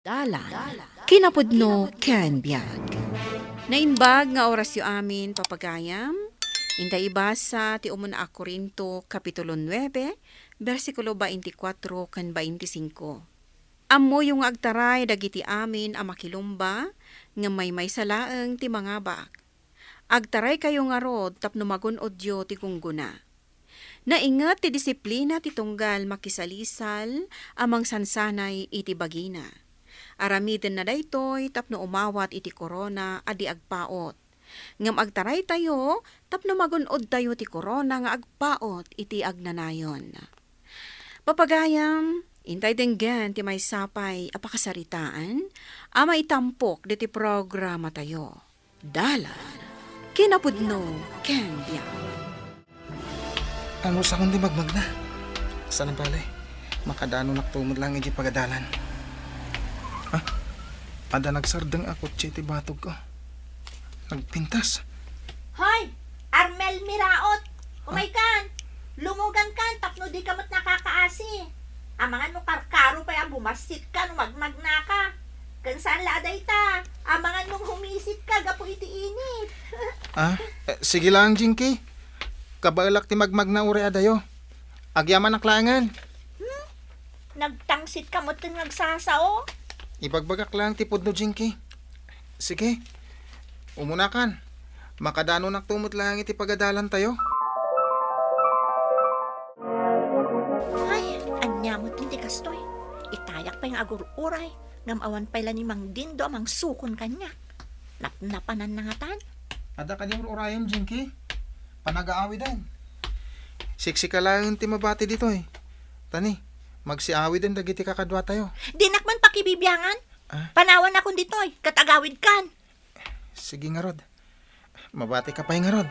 Dalan, kinapudno ken biag. Nainbag nga oras yu amin papagayam, intay ibasa ti umuna a Korinto Kapitulo 9, versikulo 24 ken 25. Ammo yung agtaray dagiti amin a makilumba, nga may salaeng ti mga bak. Agtaray kayo nga rod tapno magunodyo ti kungguna. Naingat ti disiplina ti tunggal makisalisal amang sansanay iti bagina. Aramiden na daytoy tapno umawat iti korona adi agpaot. Ngam agtaray tayo tapno magunod tayo ti korona nga agpaot iti agnanayon. Papagayam, intay denggan ti may sapay apakasaritaan, ama itampok diti programa tayo. Dalan, kinapudno ken biag. Ano sa kundi magmag na? Saan ang palay? Makadano naktumod lang iti pagadalan. Ada nagsardang ako ti batog ko. Nagpintas. Hoy! Armel Miraot! Umaykan! Lumugan kan, tapno di kamot nakakaasi. Amangan mo karkaro pa yung bumasit ka, nung magmagna ka. Kansaan laday ta? Amangan mong humisit ka, gapo iti init. Sige lang, Jinky. Kabalak ti magmag na uri adayo. Agyaman ang klangan. Nagtangsit ka mo itong nagsasao. Ibagbagak lang ti pudno, Jinky. Sige. Umunakan. Makadano naktumot lang iti pagadalan tayo. Ay, anya mo hindi kastoy. Itayak pa yung agur-uray. Ngamawan pala ni Mang Dindo amang sukon kanya. Napnapanan na nga tan. Ada ka di urayan, Jinky. Panag-aawi din. Siksika lang ti mabati dito eh. Tani, magsiawi din dagiti kakadwa tayo. Dinak man pakibibyangan. Panawan akong ditoy, katagawid kan. Sige nga rod. Mabati ka pa nga rod.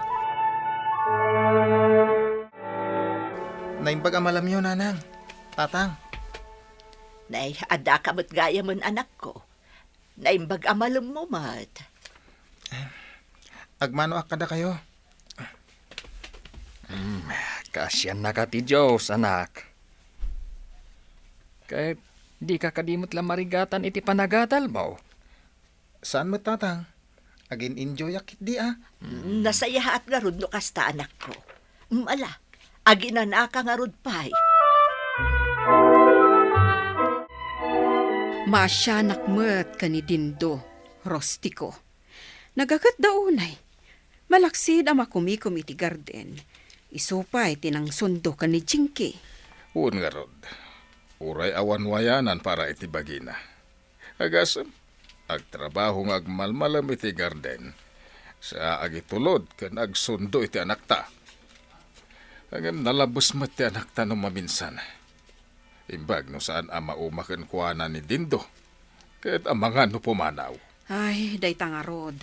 Naimbag amalam yun, nanang. Tatang. Nay, ada ka mo't gaya mon anak ko. Naimbag amalum mo mat. Agmano akada kayo. Kasyan na ka ti Diyos, anak. Kahit di ka kadimot lang marigatan iti panagadal mo. Saan mo, tatang? Agin enjoy akit di Nasaya at garud no kasta anak ko. Ala, aginanaka nga rod pay. Masya nakmet ka ni Dindo, Rostiko. Nagakat daunay. Malaksid ang makumikom iti garden. Isupay tinang sundo ka ni Jinky. Un nga rod. Uray awan wayanan para iti bagina. Agasam, agtrabaho nga agmalmalam iti garden. Sa agitulod kan agsundo iti anak ta. Agam nalabos mat ti anak ta no maminsan. Imbag no saan ama umaken kuana ni Dindo. Kahit amangan no pumanaw. Ay, day tangarod.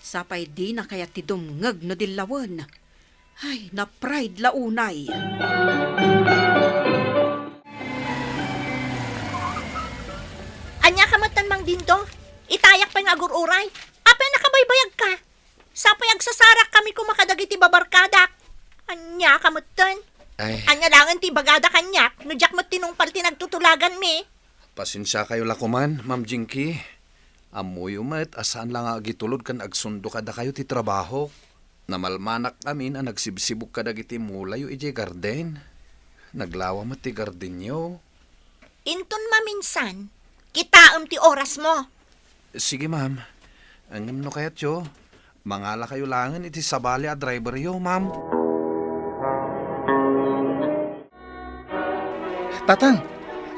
Sapay di na kaya ti dumngag no dilawan. Ay, na pride launay. Anya ka matan Mang Dindo? Itayak pa yung agur-uray. Apay nakabaybayag ka. Sapay agsasarak kami kung makadagiti babarkadak. Anya ka matan? Ay, Anya langan ti bagada kanyak. No jak mo tinungpal tinagtutulagan mi. pasensya kayo lakuman, Ma'am Jinky. Amoy umat, asaan lang agitulod kan agsundo kada kayo ti trabaho. Namalmanak amin ang nagsibsibok kada giti mulayo iti garden. Naglawa mat ti garden nyo. Inton maminsan, kitaam ti oras mo. Sige, ma'am. Angam no kayat yo. Mangala kayo langan iti sabali a driver yo, ma'am. Tatang,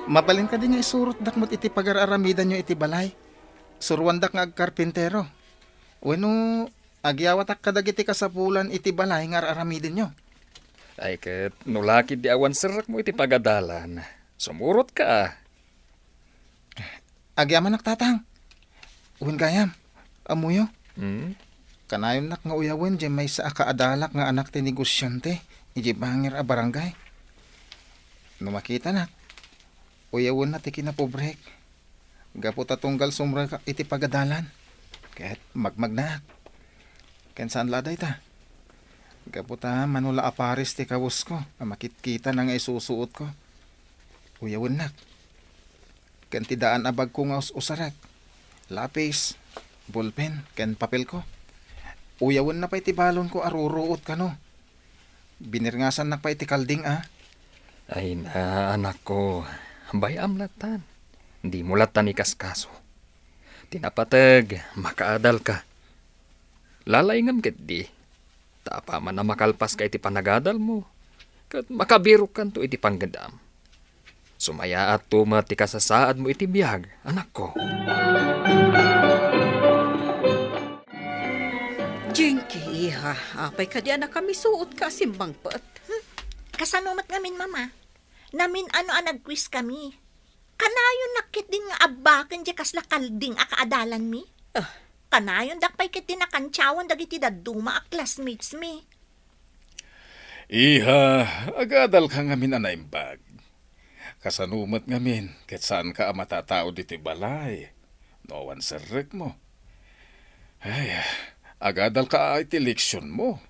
mabalin ka din nga isurot dakmot iti pagararamidan nyo iti balay. Surwandak nga agkarpintero. Weno, agyawatak kadagiti kasapulan iti balay nga aramidin nyo. Ay ket nulakid di awan serak mo iti pagadalan. Sumurot ka. Agyaman nak tatang. Uwin gayam, amuyo. Kanayon nak nga uyawin, di may sa akaadalak nga anak ti negosyante, iji bangir a barangay. No makita nak, uyawin na ti kinapobrek. Gapo tatunggal sumra iti pagadalan. Kahit magmag na. Ken saan laday ta? Gapo ta manula aparis ti kawus ko, makikita na nga isusuot ko. Uyawin nak. ken tidaan abag ko nga usarak. Lapis, ballpen, ken papel ko. Uyawan na pa iti balon ko aruruot ka no. Binirngasan na pa iti kalding Ay na, anak ko. Bayam latan. Hindi mo latan ikaskaso. Tinapatag, makaadal ka. Lalayngan ket di. Tapa man na makalpas ka iti panagadal mo. Kat makabiro kan to iti panggandam. Sumaya at tumati ka sa saad mo iti biyag, anak ko. Jinky, iha. Apay ka di anak kami suot ka simbang pat. Kasanumat ngamin, mama. Namin ano ang nag-quiz kami. Kanayon nakit din nga abakan di kasla kalding akaadalan mi. Kanayon dakpay kit din nakantsawan dagiti daduma a classmates mi. Iha, agadal ka ngamin anaimbag. Kasanumat ngamin, ket saan ka matatao diti balay. Noan serrek mo. Ay, agadal ka iti leksyon mo.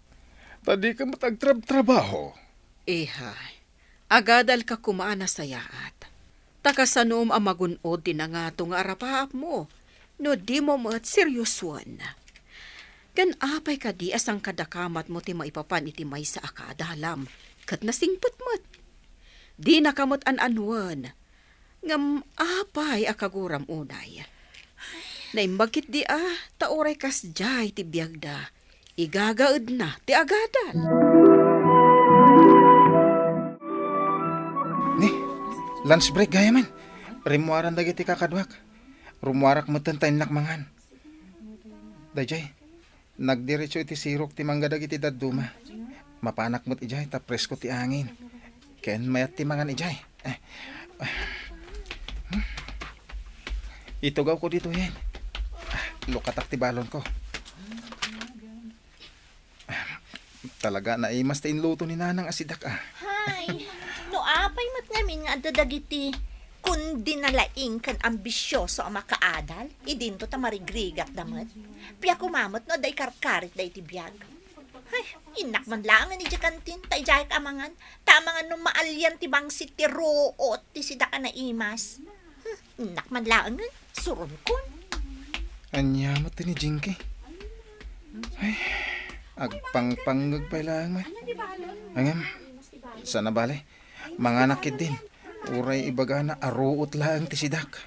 Tadi ka matagtrabaho. Iha, agadal ka kumaana sa yaat. Takasanom ang magunod din nga nga arapaap mo. No di mo mat seryosuan. Kan apay ka di asang kadakamat mo ti maipapan iti may sa akadalam. Kat nasingpot mo't. Di nakamot an-anuan. Ngam apay akaguram unay. Naimbagkit di taoray kas jay ti biyagda. Igagaad na ti agadan. Ni, lunch break gaya man. Rimuaran dagiti kakadwak. Rumuarak mo tayo nakmangan. Dajay, nagdiretso iti sirok ti mangga dagiti daduma. Mapanak mo't ijay, ta presko ti angin. Ken mayat ti mangan ijay. Itugaw ko dito yan. Lukatak ti balon ko. Talaga naimas ti inluto ni nanang asidak Hay, no apay mat ngamin nga adadagiti kundi nalaing kan ambisyoso ang makaadal, idinto ta marigrigat damat. Piya kumamot no, day karkarit day tibiyag. Ay, inak man lang ni kantin, tay jay kamangan, tamangan no maalyan ti bangsit ti root, ti sida ka na imas. Inak man lang, suron kon. Anyamot ni Jinky. Ay, agpangpangag pa lang man. Angam, sana bale, mga nakid din. Uray ibaga na aruot lang ti sidak.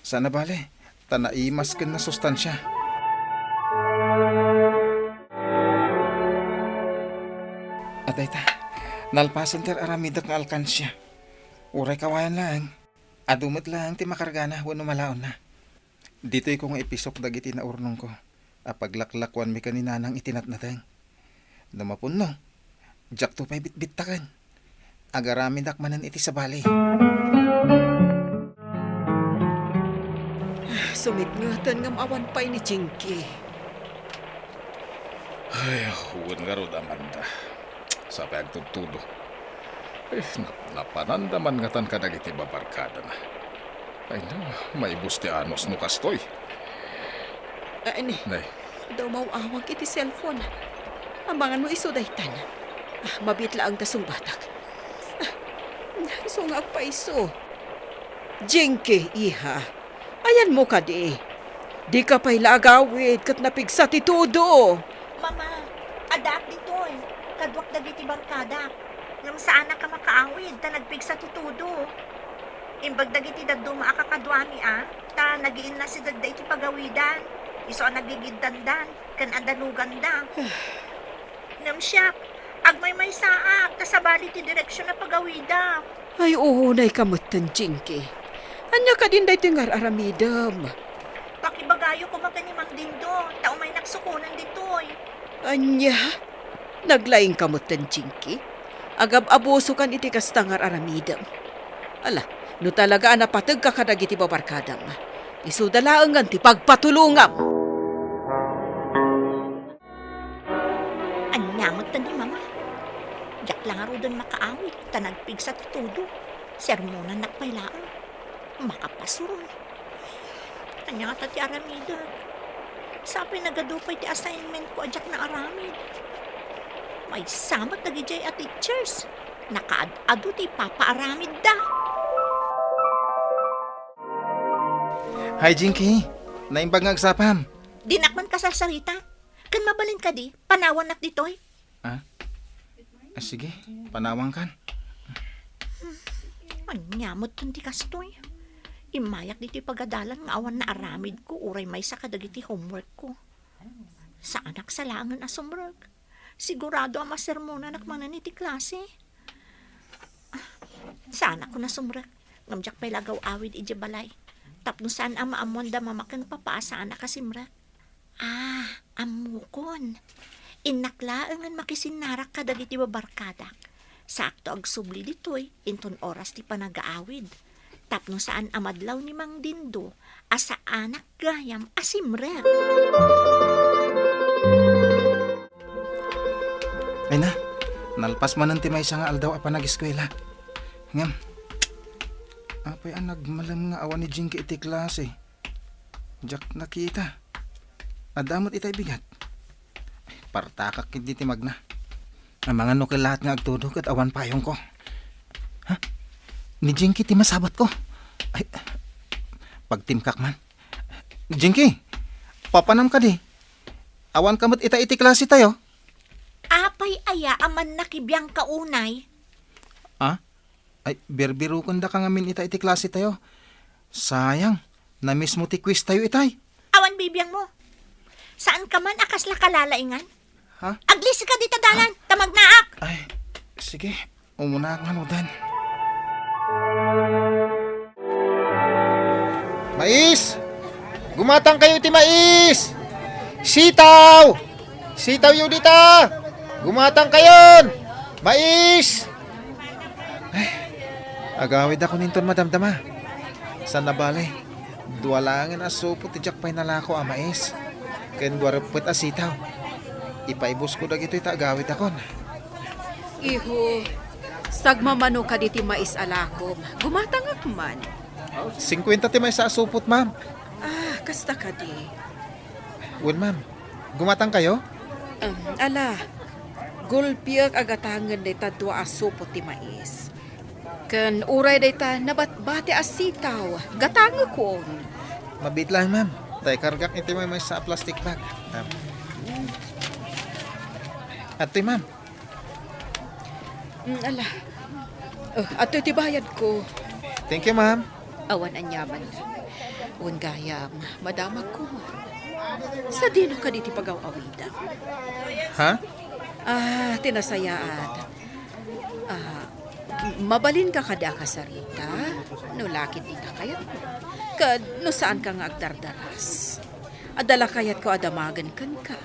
Sana bale, tanaimas ken na sustansya. Atay ta, nalpasan ter aramidak nga alkansya. Uray kawayan lang. Adumot lang ti makargana wano malaon na. Dito'y kong episok dagiti na urnong ko. Apaglaklakwan mi kaninanang itinatnateng. Namapun no, jak to pa'y bitbitakan. Agarami dakmanan iti sa bali. Sumitngatan ngam awan pa'y ni Jinky. Ay, huwag nga ro Amanda. Sa pagtutudo. Napanandaman nga tan ka dagiti babarkada na. Ay na, maibus ti anos no kastoy. Ani, Nay, daw mauawag iti cellphone. Amangan mo iso daytan. Mabit lang tasong batak. Iso nga pa iso. Jinky, iha. Ayan mo ka di. Di ka pa'y lagawid kat napigsa ti todo. Mama, adak ditoy. Kadwak dagiti barkada. Ngam saan ka makaawid, ta nagpigsa ti tudo. Imbag dagiti daduma akakadwami ta nagiin na si dagda iti pagawidan. Iso ang nagigiddandan, kan adanugan da. Ngam siya, agmay may saak, kasabali ti direksyon na pagawida. Ay, uhunay kamutan, Jinky. Anya ka din dahi tingar aramidam. Pakibagayo ko makanimang dindo, tao may naksukunan ditoy. Anya? Naglaing kamutan, Jinky? Agab-abuso kan iti kastangar aramidam. Ala, no talaga napatag ka kadag iti babarkadam. Isudalaangan ti pagpatulungam. Anyamot ta ni mama. Jak lang aro doon makaawit, tanagpig sa tutudo. Sermonan nakpailaan. Makapasurol. Anya nga ti aramida. Sabi nagadupay ti assignment ko ajak na aramid. May samat nagijay at teachers. Nakaad-ado ti papaaramid da. Hi, Jinky. Naimbag nga agsapam. Dinakman ka sa sarita. Kan mabalin ka di, panawan nak ditoy. Sige, panawang kan. Anyamot tun di kastoy. Imayak dito'y pagadalan nga awan na aramid ko, uray may sa kadagiti homework ko. Sa anak sa langan asumrag. Sigurado ang masermona anak manan iti klase. Sa anak ko na sumrag. Ngamjak may lagaw awid iti balay. Tapno saan ang maamuan da mamakan papaasa anak kasimrag. Amukon. Inaklaangan makisinarak ka dagiti babarkadak. Sakto ag subli ditoy, inton oras ti panagaawid. Tapno saan amadlaw ni Mang Dindo, asa anak gayam asimrek. Ay na, nalpas man ang timay siya nga aldaw apa nag-eskwela. Ngam, apay ang nagmalam nga awan ni Jinky iti klase. Jack nakita. Adamot itay bigat. Partakak hindi timag na. Ang mga nukil lahat nga agtudok at awan payong ko. Ha? Ni Jinky ti masabot ko. Ay, pagtimkak man. Jinky, papanam ka di. Awan kamot ita-iti klase tayo. Apay aya aman nakibiyang kaunay. Ay, birbiro kunda ka ngamin ita-iti klase tayo. Sayang, na mismo ti quiz tayo itay. Awan bibiyang mo. Saan ka man akas la kalalaingan? Ha? Aglis ka dito dalan, tamagnaak. Ay, sige, umuna ka nga dan. Mais! Gumatang kayo ti mais! Sitaw! Sitaw yun dita! Gumatang kayon! Mais! Ay, agawid ako ninton madamdama. Sa nabalay, duwalangin asupot ti jakpay nalako a mais. Ken duwarapot a sitaw. Ipaibos ko dagito ita agawid akon. Iho, sagmamano ka diti mais alakom. Gumatangak man. 50 ti may sa asupot, ma'am. Kasta ka di. Well, ma'am. Gumatang kayo? Ala, gulpiag agatangan dayta dua asupot ti mais. Ken uray dayta nabatbati asitaw. Gatanga ko. Mabit lang, ma'am. Tay kargak iti may sa plastic bag. Atoy, ma'am. Ala. Ato ti bayad ko. Thank you, ma'am. Awan anyaman. Un gayam, madamag ko. Sa dino ka diti pagaw-awida. Ha? Tinasayaat. Mabalin ka kada ka sarita. No lakit ita kayat. Kad no saan ka nga agdardaras. Adala kayat ko adamagan kan ka.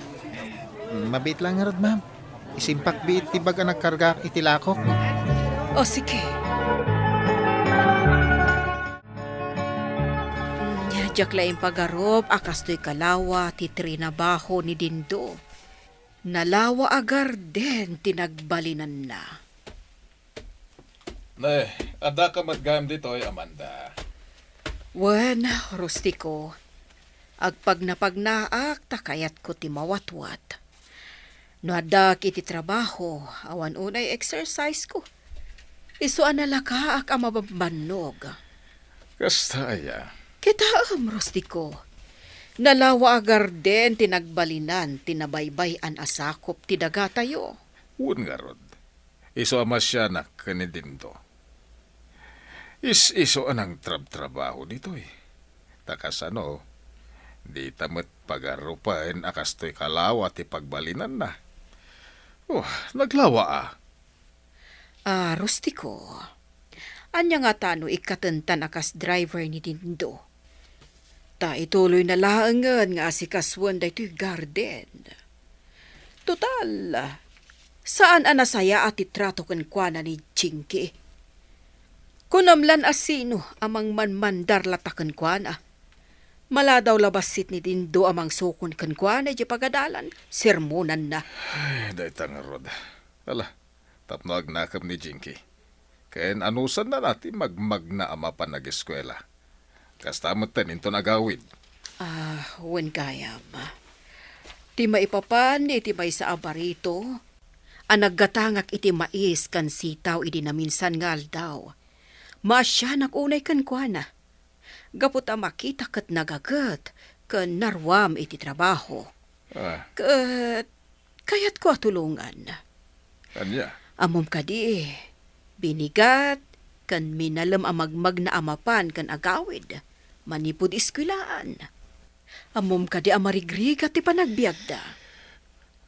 Mabit lang nga rod, ma'am. Isimpak biit ti baga nagkarga itilakok. O sige. Jaklaing pagarop, akastoy kalawa, titrina baho ni Dindo. Nalawa agar den, tinagbalinan na. Nay, ada ka matgayam dito ay Amanda. Wen, rustiko. Agpag napagnaak, takayat ko ti mawatwat. No adak iti trabaho, awan unay exercise ko. Isuan na lakaak ang mabambanog. Kasta aya. Kitaam, rustiko. Nalawa agar den, tinagbalinan, tinabaybay-an asakop, ti daga tayo. Un nga rod. Iso amas siya na kanidindo. Iso anang trabaho dito eh. Takas ano, di tamat pagarupain akastoy kalawa ti pagbalinan na. Naglawa Rustiko. Anya nga tano ikatentan akas driver ni Dindo. Ta ituloy na laangan nga si kaswan da ito'y garden. Total, saan anasaya at itrato kan kwa na ni Jinky? Kunamlan asino amang manmandar latakan kwa na. Maladaw labasit ni Dindo amang sukon kan kwa na di pagadalan, sermonan na. Ay, dahi tanga rod. Ala, tapno agnakam ni Jinky. Kayan anusan na natin magmagna ama pa nag-eskwela. Kastamot tanin to nagawid. Wen kayam. Ti maipapan iti may sa abarito. Ang naggatangak iti mais kan sitaw iti naminsan ngal daw. Masya nakunay kan kwa na. Gapot a makita kat nagagat, kan narwam iti trabaho. Ah, Kat kayat ko atulungan. kanya. Amom kadi, binigat, kan minalam amagmag na amapan kan agawid, manipod iskwilaan. Amom kadi amarigrig at ipanagbiagda.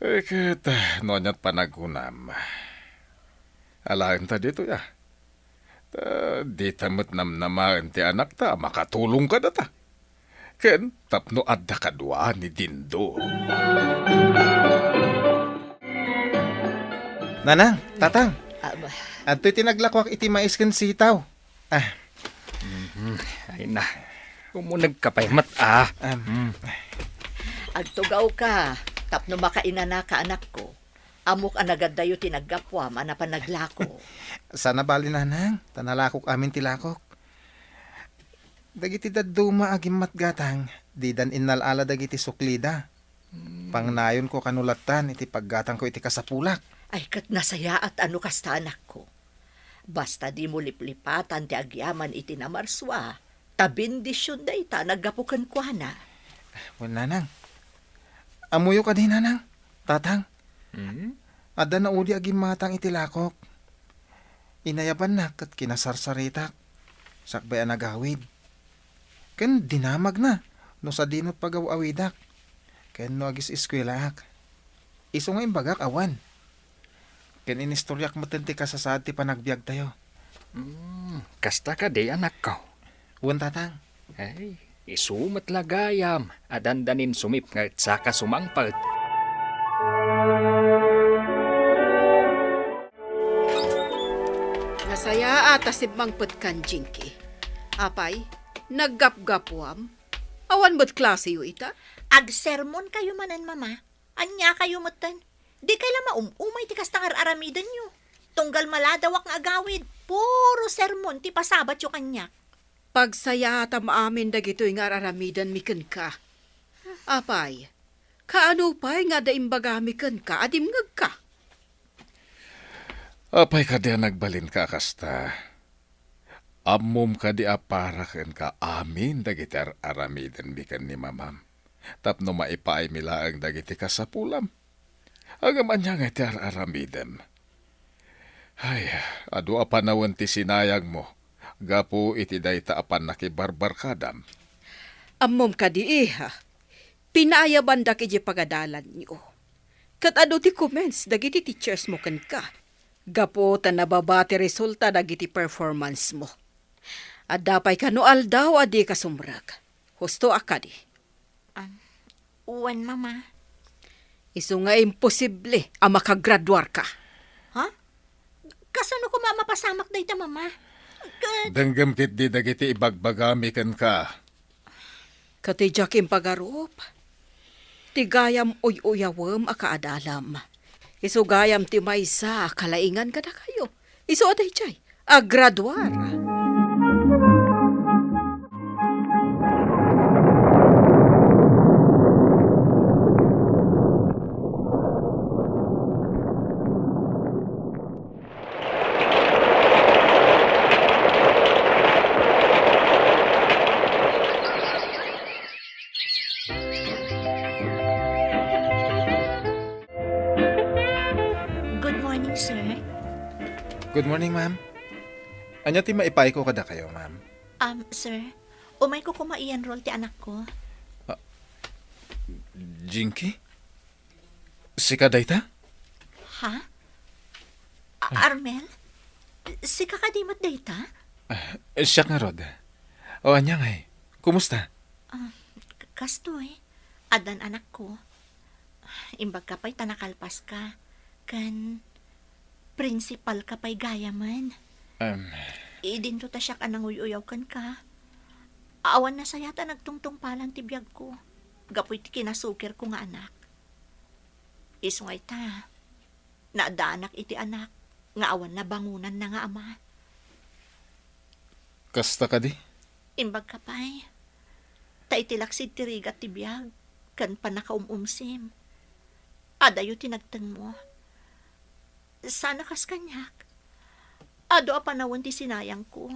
Ket, nonyat panagunam. Alain ta dito ya. Di tamot namnamaan ti anak ta, makatulong ka na ta. Ken, tapno adda kadwa ni Dindo. Nanang, tatang, Aba, adto'y tinaglakwak iti mais ken sitaw. Ay na, umunag ka pa'y mata. agtugaw ka. Tapno makainana ka anak ko. Amok anagadayo tinaggapwa, manapanaglako. Sana bali nanang, tanalakok amin tilakok. Dagiti daduma agim matgatang, di dan inalala dagiti suklida. Pangnayon ko kanulatan iti paggatang ko iti kasapulak. Ay kat nasaya at ano kasta anak ko. Basta di mo liplipatan ti agyaman iti namarswa. Tabindisyon da ita, naggapukan ko na. Wen nanang, amuyo ka din nanang, tatang. Ada na uli agim matang iti lakok. Inayaban na kat kinasarsaritak. Sakbay ang nagawid. Ken dinamag na, no sa dinot pagawawidak. Ken no agis iskwelaak. Iso nga imbagak awan. Ken inistoryak matenti ka sa saad ti panagbiag tayo. Kasta ka di anak ko. Uwan tatang. Ay, isumat lagayam. Adandanin sumip nga saka sumangpad. Nasaya at asibmang petkan Jinky. Apay, naggapgapwam. Awan ba't klase yu ita? Agsermon kayo manan, mama. Anya kayo matan. Di kaila maumumay ti kastangar aramidan nyo. Tunggal maladawak nga agawid. Puro sermon ti pasabat yu kanya. Pagsaya tam amin dagitoy nga aramidan miken ka. Apay, kaano pa'y nga daimbaga miken ka, adimngag ka. Apay ka di nagbalin ka kasta. Amom ka di aparaken ka amin dagiti aramiden bikan ni mamam. Tapno maipaay milaang dagiti kasapulam. Agaman niya nga iti aramiden. Ay, adu apanawan ti sinayag mo. Gapo iti dayta apan nakibarbar kadam. Ammom ka di iha. Pinaayaban da kiji pagadalan niyo. Kat ado ti comments dagiti teachers mo ken ka. Gapo ta nababati resulta dagiti performance mo. At dapay ka no aldaw adi ka sumrag. Husto akadi. Uwan, mama. Isu nga imposible a makagraduar ka. Ha? Kasano ko mapasamak da ita, mama? Danggam kit di dagiti ibagbagami ken ka. Katijak impagarup. Tigayam uyawam akaadalam. Isu gayam ti maysa kalaingan kada kayo. Isu aday chay, agraduar. Good morning, sir. Good morning, ma'am. Anya ti maipay ko kada kayo, ma'am. Sir, umay ko kumai-enroll ti anak ko. Jinky? Si kadayta? Ha? Armel? Si kakadimot data? Siya nga rod. O anya nga kumusta? Kastoy, adan anak ko. Imbag ka pa'y tanakalpas ka. Kan, principal ka pa'y gayaman. Idinto ta siya ka nang uyuyaw kan ka. Awan na sayata nagtungtong palang tibiyag ko. Gapoy ti kinasukir ko nga anak. Isungay ta. Naadaanak iti anak. Nga awan na bangunan na nga ama. Kasta ka di? Imbag ka pa'y. Ta itilaksid ti rigat ti biyag. Kan pa nakaumumsim. Adayo tinagtang mo. Sana kas kanyak. Ado a panawon ti sinayang ko.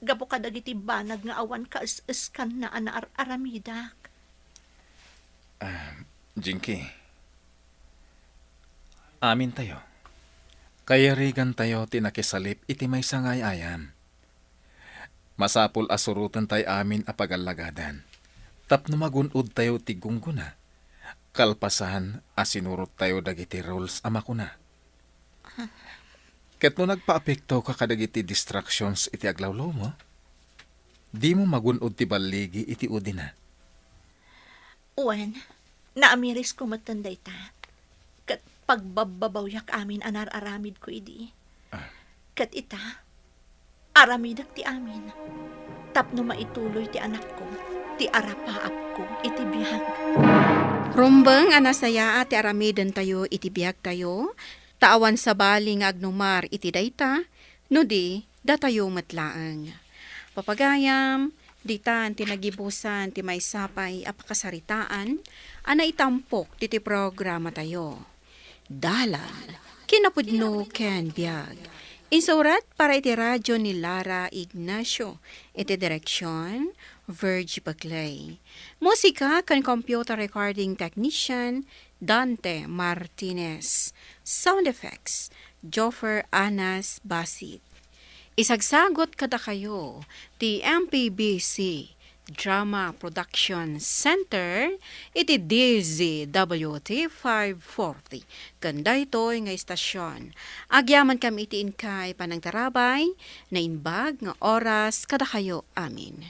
Gapo ka dagiti banag nga awan ka is-iskan na aramidak. Jinky, amin tayo. Kaya rigan tayo tinakisalip iti may sangay ayam. Masapul asurutan tayo amin apagalagadan. Tapno magunod tayo ti gungguna. Kalpasan asinurot tayo dagiti rules amakuna. Ket no nagpaapekto ka kadagiti distractions iti aglawlaw mo, di mo magunod ti baligi iti udina. Uwan, naamiris ko matanday ta. Kat pagbababawyak amin aramid ko idi. Kat ita, aramidak ti amin. Tapno maituloy ti anak ko, ti arapaap ko, iti biyag. Rumbeng anasaya ti aramiden tayo iti biag tayo, taawan sa bali nga agnumar iti dayta, no di datayo matlaang. Papagayam, ditan tinagibusan ti may sapay apakasaritaan, ana itampok ti programa tayo. Dalan, kinapudno ken biag. Insurat para iti radyo ni Lara Ignacio, iti direksyon, Virgie Bagley. Musika kan computer recording technician, Dante Martinez. Sound effects, Joffer Anas Basit. Isagsagot kada kayo, ti MPBC Drama Production Center, iti DZWT 540. Kanda ito'y nga istasyon. Agyaman kami iti inkay panang tarabay, na inbag nga oras kada kayo amin.